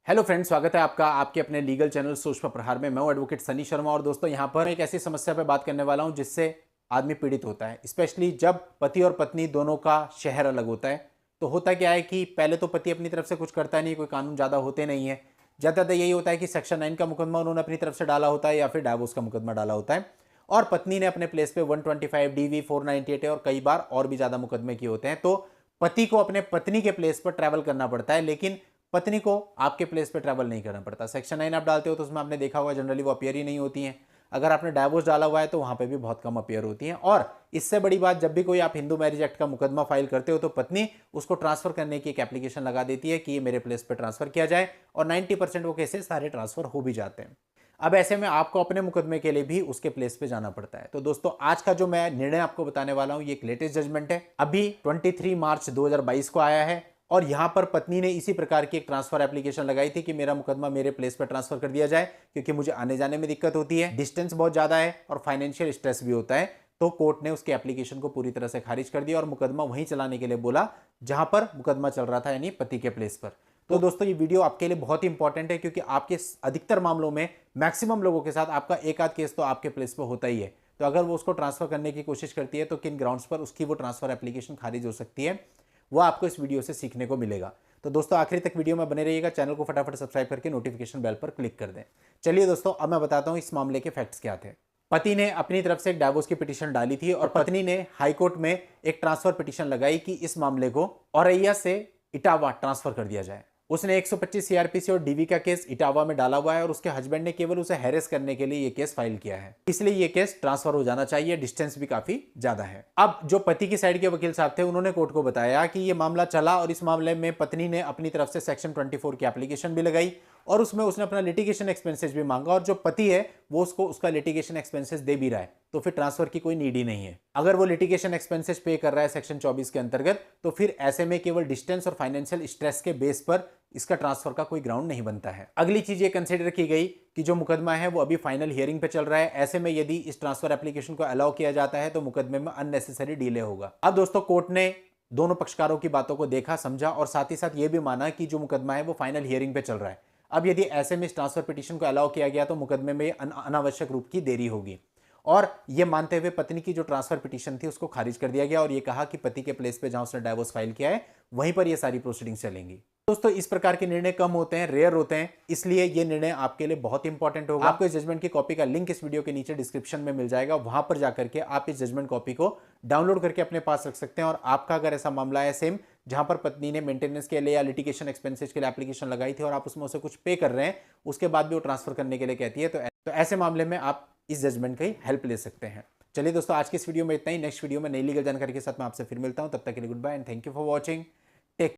Hello friends, स्वागत है आपका आपके अपने लीगल चैनल सोच पर प्रहार में। मैं हूं एडवोकेट सनी शर्मा और दोस्तों यहां पर एक ऐसी समस्या पे बात करने वाला हूं जिससे आदमी पीड़ित होता है, स्पेशली जब पति और पत्नी दोनों का शहर अलग होता है। तो होता क्या है कि पहले तो पति अपनी तरफ से कुछ करता नहीं, कोई कानून ज़्यादा होते नहीं है। ज़्यादातर यही होता है कि सेक्शन 9 का मुकदमा उन्होंने अपनी तरफ से डाला होता है या फिर डाइवोर्स का मुकदमा डाला होता है, और पत्नी ने अपने प्लेस पे 125 DV 498 है और कई बार और भी ज़्यादा मुकदमे किए होते हैं। तो पति को अपने पत्नी के प्लेस पर ट्रैवल करना पड़ता है, लेकिन पत्नी को आपके प्लेस पे ट्रैवल नहीं करना पड़ता। सेक्शन 9 आप डालते हो तो उसमें आपने देखा होगा जनरली वो अपीयर ही नहीं होती हैं। अगर आपने डाइवोर्स डाला हुआ है तो वहां पे भी बहुत कम अपीयर होती हैं। और इससे बड़ी बात, जब भी कोई आप हिंदू मैरिज एक्ट का मुकदमा फाइल करते हो तो पत्नी उसको ट्रांसफर करने की एक एप्लीकेशन लगा देती है कि ये मेरे प्लेस पे ट्रांसफर किया जाए, और 90% वो केसेस सारे ट्रांसफर हो भी जाते हैं। अब ऐसे में आपको अपने मुकदमे के लिए भी उसके प्लेस पे जाना पड़ता है। तो दोस्तों आज का जो मैं निर्णय आपको बताने वाला हूं ये एक लेटेस्ट जजमेंट है, अभी 23 मार्च 2022 को आया है। और यहां पर पत्नी ने इसी प्रकार की एक ट्रांसफर एप्लीकेशन लगाई थी कि मेरा मुकदमा मेरे प्लेस पर ट्रांसफर कर दिया जाए, क्योंकि मुझे आने जाने में दिक्कत होती है, डिस्टेंस बहुत ज्यादा है और फाइनेंशियल स्ट्रेस भी होता है। तो कोर्ट ने उसकी एप्लीकेशन को पूरी तरह से खारिज कर दिया और मुकदमा वहीं चलाने के लिए बोला जहां पर मुकदमा चल रहा था, यानी पति के प्लेस पर। तो दोस्तों ये वीडियो आपके लिए बहुत ही इंपॉर्टेंट है, क्योंकि आपके अधिकतर मामलों में मैक्सिमम लोगों के साथ आपका एक आध केस तो आपके प्लेस पर होता ही है। तो अगर वो उसको ट्रांसफर करने की कोशिश करती है तो किन ग्राउंड्स पर उसकी वो ट्रांसफर एप्लीकेशन खारिज हो सकती है, वो आपको इस वीडियो से सीखने को मिलेगा। तो दोस्तों आखिरी तक वीडियो में बने रहिएगा, चैनल को फटाफट सब्सक्राइब करके नोटिफिकेशन बेल पर क्लिक कर दें। चलिए दोस्तों अब मैं बताता हूं इस मामले के फैक्ट्स क्या थे। पति ने अपनी तरफ से एक डाइवोर्स की पिटीशन डाली थी और पत्नी ने हाईकोर्ट में एक ट्रांसफर पिटीशन लगाई कि इस मामले को औरैया से इटावा ट्रांसफर कर दिया जाए। उसने 125 सीआरपीसी और डीवी का केस इटावा में डाला हुआ है और उसके हस्बैंड ने केवल उसे हैरेस करने के लिए यह केस फाइल किया है, इसलिए यह केस ट्रांसफर हो जाना चाहिए। डिस्टेंस भी काफी ज्यादा है। अब जो पति की साइड के वकील साहब थे उन्होंने कोर्ट को बताया कि यह मामला चला और इस मामले में पत्नी ने अपनी तरफ से सेक्शन 24 की एप्लीकेशन भी लगाई और उसमें उसने अपना लिटिगेशन एक्सपेंसेस भी मांगा, और जो पति है वो उसको उसका लिटिगेशन एक्सपेंसेस दे भी रहा है, तो फिर ट्रांसफर की कोई नीड ही नहीं है। अगर वो लिटिगेशन एक्सपेंसेस पे कर रहा है सेक्शन 24 के अंतर्गत, तो फिर ऐसे में केवल डिस्टेंस और फाइनेंशियल स्ट्रेस के बेस पर इसका ट्रांसफर का कोई ग्राउंड नहीं बनता है। अगली चीज ये कंसीडर की गई कि जो मुकदमा है वो अभी फाइनल हियरिंग पे चल रहा है, ऐसे में यदि इस ट्रांसफर एप्लीकेशन को अलाउ किया जाता है तो मुकदमे में अननेसेसरी डिले होगा। अब दोस्तों कोर्ट ने दोनों पक्षकारों की बातों को देखा, समझा और साथ ही साथ ये भी माना कि जो मुकदमा है वो फाइनल हियरिंग पे चल रहा है। अब यदि ऐसे में इस ट्रांसफर पिटीशन को अलाउ किया गया तो मुकदमे में अनावश्यक रूप की देरी होगी, और यह मानते हुए पत्नी की जो ट्रांसफर पिटीशन थी उसको खारिज कर दिया गया और यह कहा कि पति के प्लेस पे जहां उसने डाइवोर्स फाइल किया है वहीं पर यह सारी प्रोसीडिंग्स चलेंगी। दोस्तों इस प्रकार के निर्णय कम होते हैं, रेयर होते हैं, इसलिए यह निर्णय आपके लिए बहुत इंपॉर्टेंट होगा। आपको इस जजमेंट की कॉपी का लिंक इस वीडियो के नीचे डिस्क्रिप्शन में मिल जाएगा, वहां पर जाकर के आप इस जजमेंट कॉपी को डाउनलोड करके अपने पास रख सकते हैं। और आपका अगर ऐसा मामला है सेम जहां पर पत्नी ने मेंटेनेंस के लिए या लिटिगेशन एक्सपेंसेस के लिए एप्लीकेशन लगाई थी और आप उसमें उसे कुछ पे कर रहे हैं, उसके बाद भी वो ट्रांसफर करने के लिए कहती है, तो ऐसे मामले में आप इस जजमेंट की हेल्प ले सकते हैं। चलिए दोस्तों आज की इस वीडियो में इतना ही। नेक्स्ट वीडियो में नई लीगल जानकारी के साथ मैं आपसे फिर मिलता हूं, तब तक के लिए goodbye and thank you for watching.